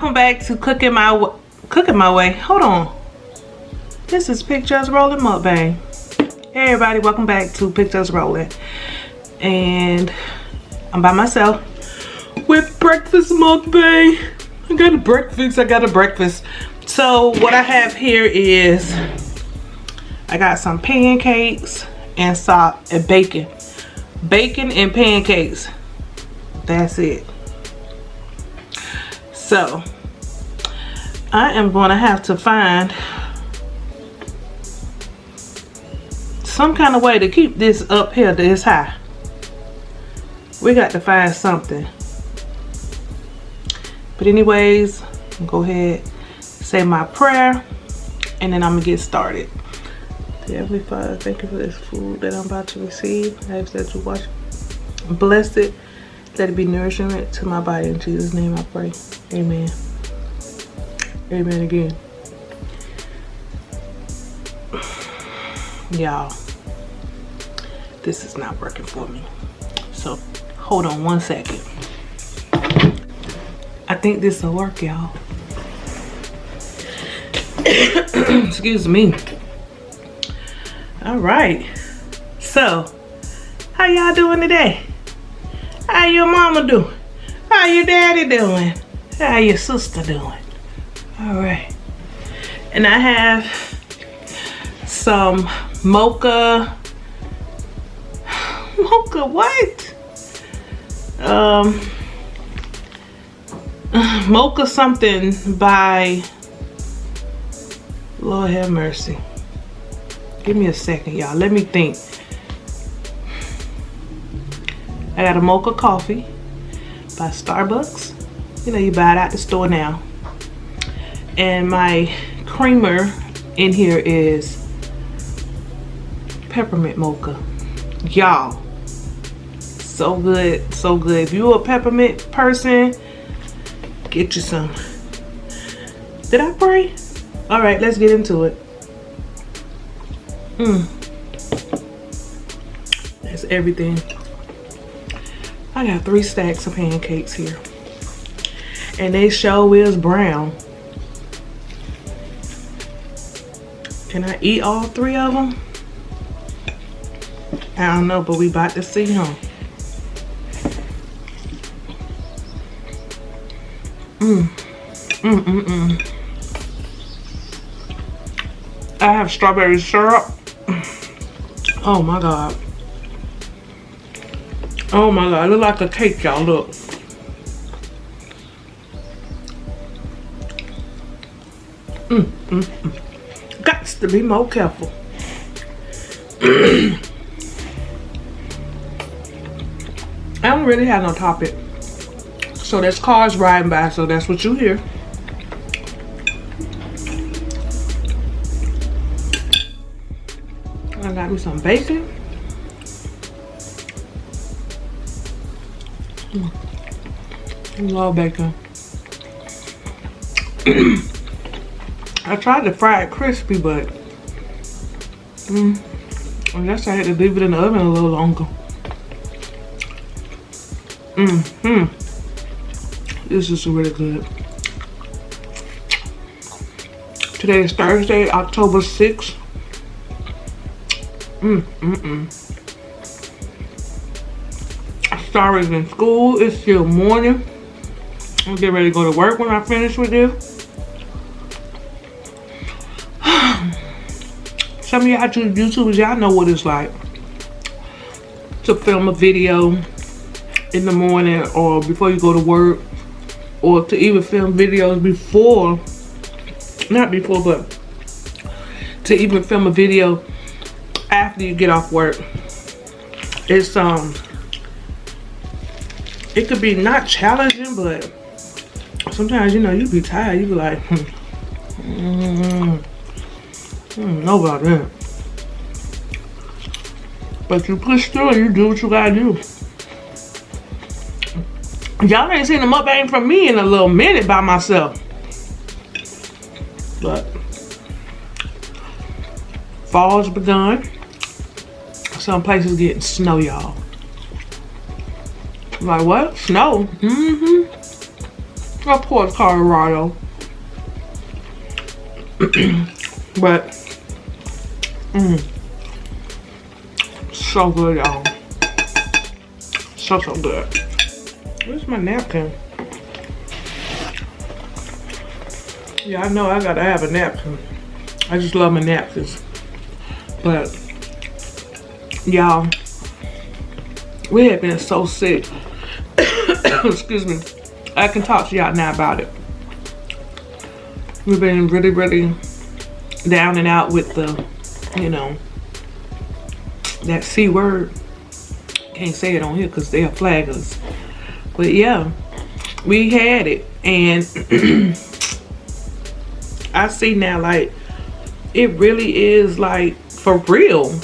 welcome back to cooking my way. Hold on. This is PictureUsRolling Mukbang. Hey everybody, welcome back to PictureUsRolling. And I'm by myself with breakfast mukbang. I got a breakfast. So what I have here is I got some pancakes and salt and bacon. Bacon and pancakes. That's it. So I am going to have to find some kind of way to keep this up here this high. We got to find something. But anyways, go ahead, say my prayer, and then I'm gonna get started. Dear Heavenly Father, thank you for this food that I'm about to receive. I ask that you watch, bless it, let it be nourishment to my body. In Jesus' name I pray. Amen. Amen again. Y'all, this is not working for me. So hold on one second. I think this will work, y'all. Excuse me. All right. So, how y'all doing today? How your mama doing? How your daddy doing? How your sister doing? All right. And I have some mocha what? Mocha something by Lord have mercy. Give me a second, y'all. Let me think. I got a mocha coffee by Starbucks. You know, you buy it at the store now. And my creamer in here is peppermint mocha. Y'all, so good, so good. If you're a peppermint person, get you some. Did I pray? All right, let's get into it. That's everything. I got 3 stacks of pancakes here, and they sure is brown. Can I eat all 3 of them? I don't know, but we about to see, huh? I have strawberry syrup. Oh my god. Oh my god, it look like a cake, y'all. Look. Got to be more careful. I don't really have no topic. So there's cars riding by, so that's what you hear. I got me some bacon. I love bacon. I tried to fry it crispy, but I guess I had to leave it in the oven a little longer. This is really good. Today is Thursday, October 6th. Star is in school. It's still morning. I'm getting ready to go to work when I finish with this. Some of y'all YouTubers, y'all know what it's like to film a video in the morning or before you go to work, or to even film videos before, not before, but to even film a video after you get off work. It's it could be not challenging, but sometimes, you know, you be tired. You be like, know about that. But you push through and you do what you gotta do. Y'all ain't seen a mukbang from me in a little minute by myself. But fall's begun. Some places getting snow, y'all. I'm like, what? Snow? Of course, Colorado. But so good, y'all. So good. Where's my napkin? Yeah, I know I gotta have a napkin. I just love my napkins. But y'all, we have been so sick. Excuse me. I can talk to y'all now about it. We've been really down and out with the, you know, that C word. Can't say it on here because they'll flag us. But yeah, we had it. And I see now, like, it really is, like, for real.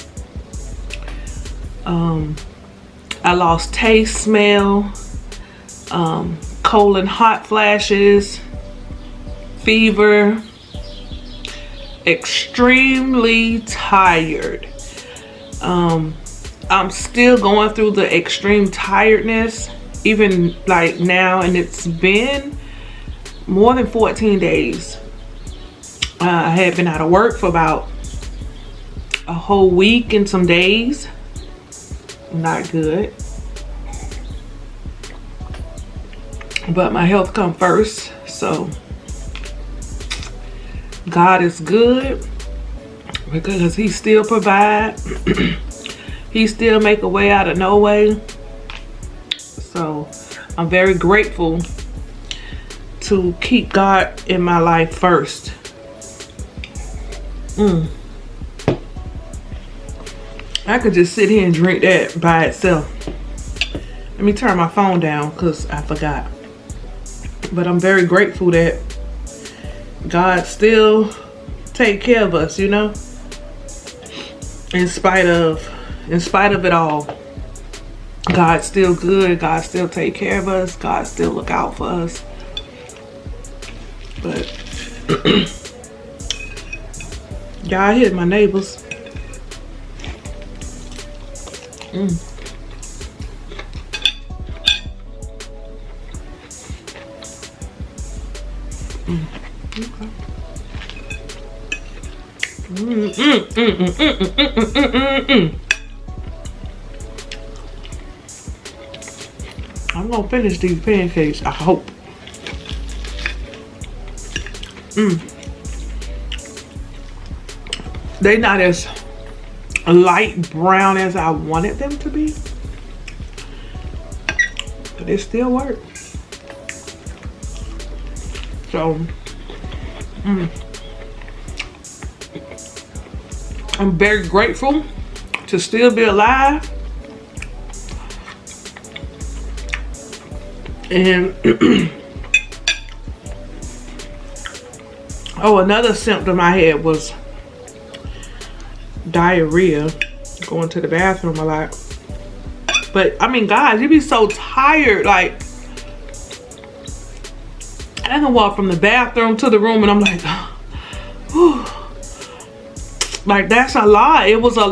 I lost taste, smell, cold and hot flashes, fever, extremely tired. I'm still going through the extreme tiredness, even like now, and it's been more than 14 days. I had been out of work for about a whole week and some days. Not good. But my health comes first, so God is good because He still provides. He still make a way out of no way. So I'm very grateful to keep God in my life first. I could just sit here and drink that by itself. Let me turn my phone down because I forgot. But I'm very grateful that God still take care of us, you know, in spite of it all. God's still good. God still take care of us. God still look out for us. But y'all hear my neighbors. I'm gonna finish these pancakes, I hope. They not as light brown as I wanted them to be, but it still work. So I'm very grateful to still be alive. And oh, another symptom I had was diarrhea, going to the bathroom a lot. But I mean, guys, you be so tired. Like, I can walk from the bathroom to the room and I'm like, whew. Like, that's a lie. It was a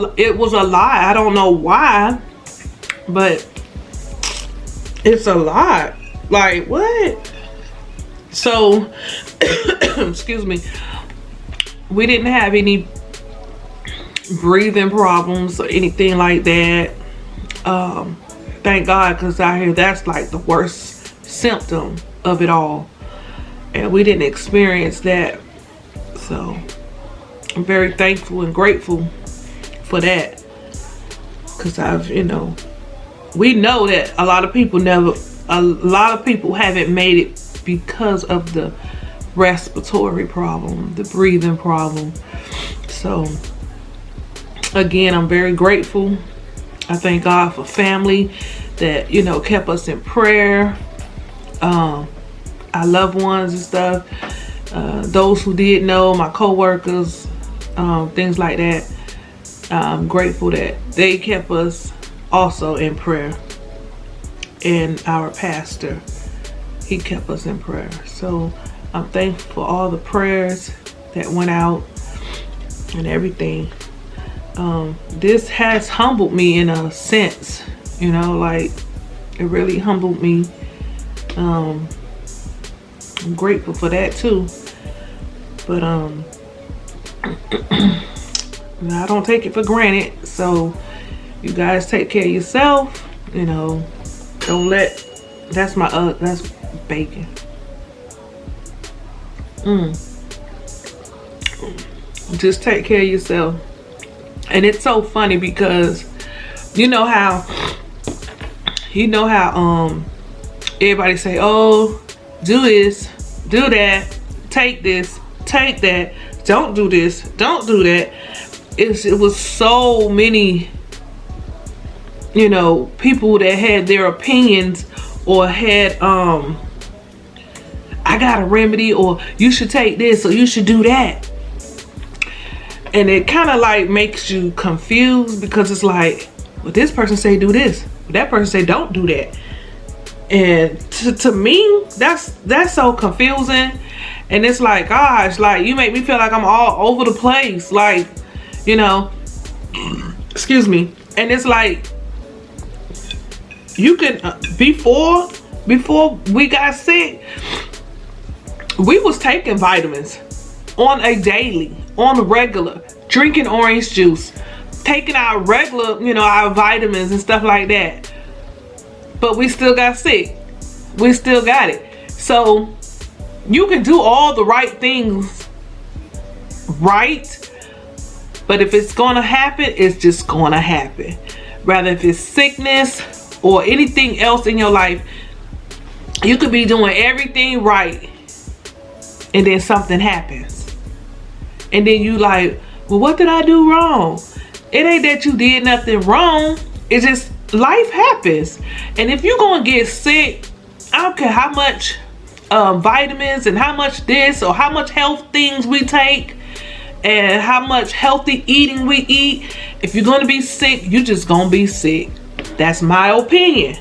lie. I don't know why, but it's a lie. Like, what? So excuse me, we didn't have any breathing problems or anything like that. Thank God, because I hear that's like the worst symptom of it all, and we didn't experience that. So I'm very thankful and grateful for that, because I've, you know, we know that a lot of people haven't made it because of the respiratory problem, the breathing problem. So again, I'm very grateful. I thank God for family that, you know, kept us in prayer, our loved ones and stuff, those who did know, my co-workers, things like that. I'm grateful that they kept us also in prayer, and our pastor, he kept us in prayer. So I'm thankful for all the prayers that went out and everything. This has humbled me in a sense, you know, like, it really humbled me. I'm grateful for that too. But I don't take it for granted. So you guys take care of yourself. You know, don't let, that's bacon. Just take care of yourself. And it's so funny because you know how everybody say, oh, do this, do that, take this, take that, don't do this, don't do that. It was so many, you know, people that had their opinions or had I got a remedy, or you should take this, or you should do that. And it kind of like makes you confused, because it's like, well, this person say do this, that person say don't do that. And to me, that's so confusing. And it's like, gosh, like, you make me feel like I'm all over the place, like, you know, excuse me. And it's like, you can before we got sick, we was taking vitamins on a daily, on a regular, drinking orange juice, taking our regular, you know, our vitamins and stuff like that. But we still got sick. We still got it. So you can do all the right things, right? But if it's gonna happen, it's just gonna happen. Rather if it's sickness or anything else in your life, you could be doing everything right and then something happens. And then you like, well, what did I do wrong? It ain't that you did nothing wrong. It's just life happens. And if you're gonna get sick, I don't care how much vitamins and how much this or how much health things we take and how much healthy eating we eat, if you're gonna be sick, you just gonna be sick. That's my opinion.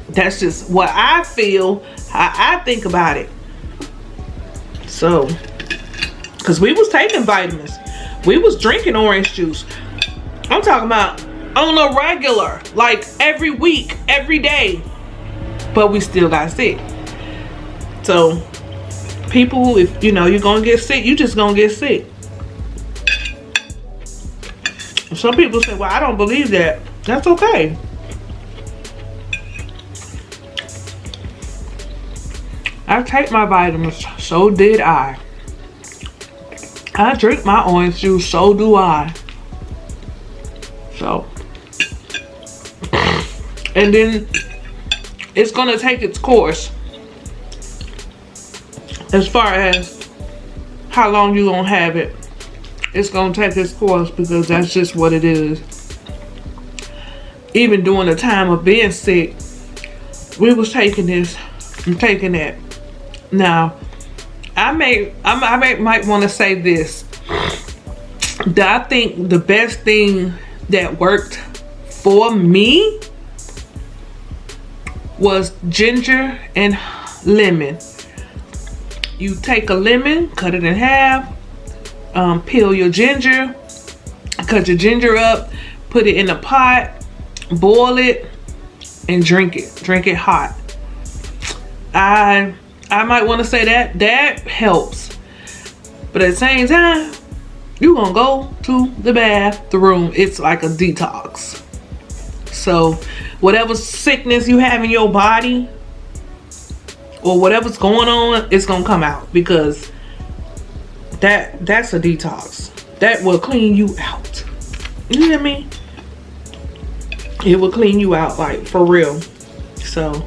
That's just what I feel, how I think about it. So, because we was taking vitamins, we was drinking orange juice. I'm talking about on a regular, like every week, every day, but we still got sick. So people, if you know you're gonna get sick, you just gonna get sick. Some people say, well, I don't believe that. That's okay. I take my vitamins, so did I. I drink my orange juice, so do I. So, and then it's gonna take its course as far as how long you gonna have it. It's gonna take its course, because that's just what it is. Even during the time of being sick, we was taking this and taking that. Now, I might want to say this, that I think the best thing that worked for me was ginger and lemon. You take a lemon, cut it in half, peel your ginger, cut your ginger up, put it in a pot, boil it, and drink it. Drink it hot. I might want to say that helps. But at the same time, you're gonna go to the bathroom. It's like a detox. So whatever sickness you have in your body or whatever's going on, it's gonna come out, because that's a detox. That will clean you out. You hear me? It will clean you out, like, for real. So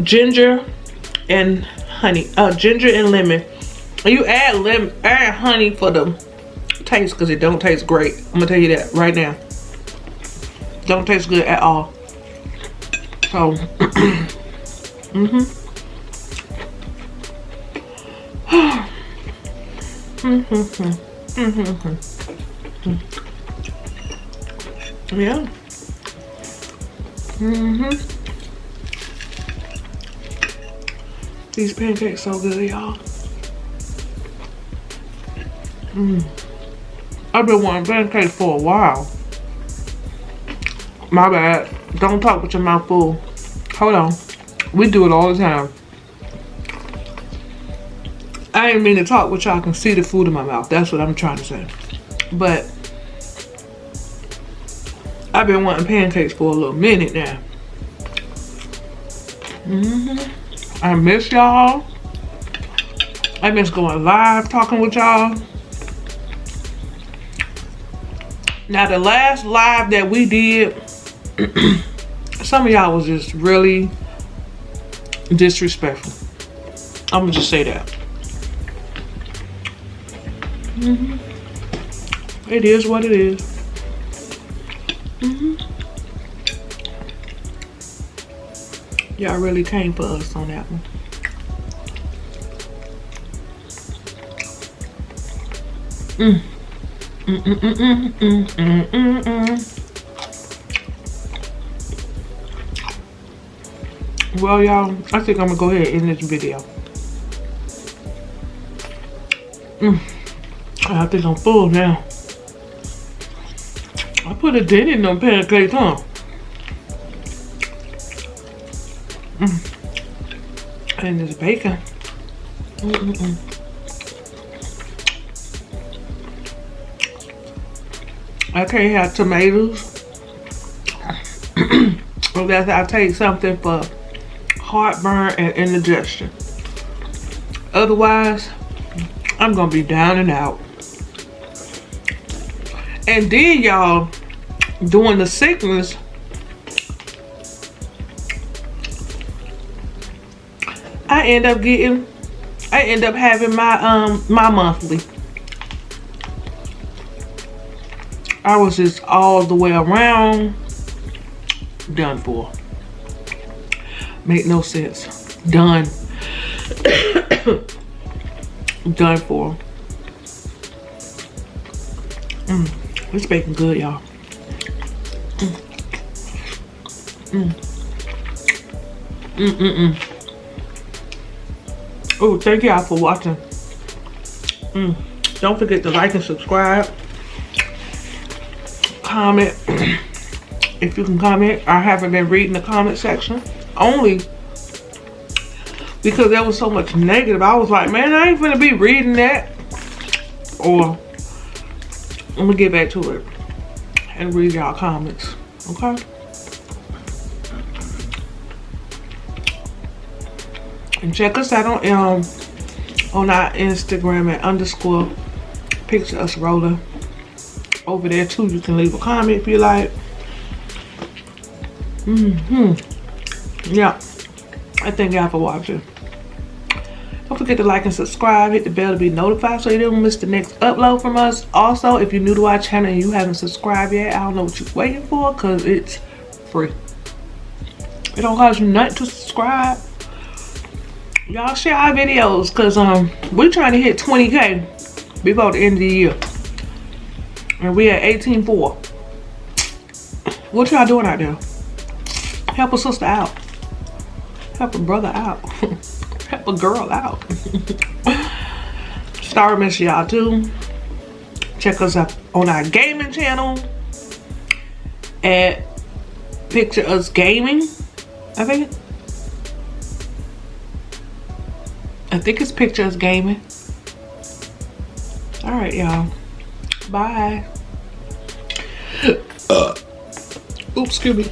ginger and honey, ginger and lemon. You add honey for the taste, because it don't taste great. I'm gonna tell you that right now. Don't taste good at all. So yeah. These pancakes so good, y'all. I've been wanting pancakes for a while. My bad. Don't talk with your mouth full. Hold on. We do it all the time. I didn't mean to talk with y'all can see the food in my mouth. That's what I'm trying to say. But I've been wanting pancakes for a little minute now. I miss y'all. I miss going live talking with y'all. Now the last live that we did, some of y'all was just really disrespectful. I'm gonna just say that. It is what it is. Y'all really came for us on that one. Well, y'all, I think I'm gonna go ahead and end this video. I think I'm full now. I put a dent in them pancakes, huh? And this bacon. I can't have tomatoes unless I take something for heartburn and indigestion. Otherwise, I'm gonna be down and out. And then y'all, during the sickness, I end up having my my monthly. I was just all the way around done for. Make no sense. Done. Done for. This bacon good, y'all. Oh, thank y'all for watching. Don't forget to like and subscribe. Comment. If you can comment. I haven't been reading the comment section. Only because there was so much negative. I was like, man, I ain't finna be reading that. Or let me get back to it and read y'all comments. Okay? And check us out on our Instagram at _PictureUsRolling. Over there too, you can leave a comment if you like. Yeah. I thank y'all for watching. Don't forget to like and subscribe. Hit the bell to be notified so you don't miss the next upload from us. Also, if you're new to our channel and you haven't subscribed yet, I don't know what you're waiting for because it's free. It don't cost you nothing to subscribe. Y'all share our videos because we're trying to hit 20K before the end of the year. And we at 18.4. What y'all doing out there? Help a sister out. Help a brother out. Help a girl out. Star miss y'all too. Check us out on our gaming channel at Picture Us Gaming. I think it's Picture Us Gaming. All right, y'all. Bye. Oops, excuse me.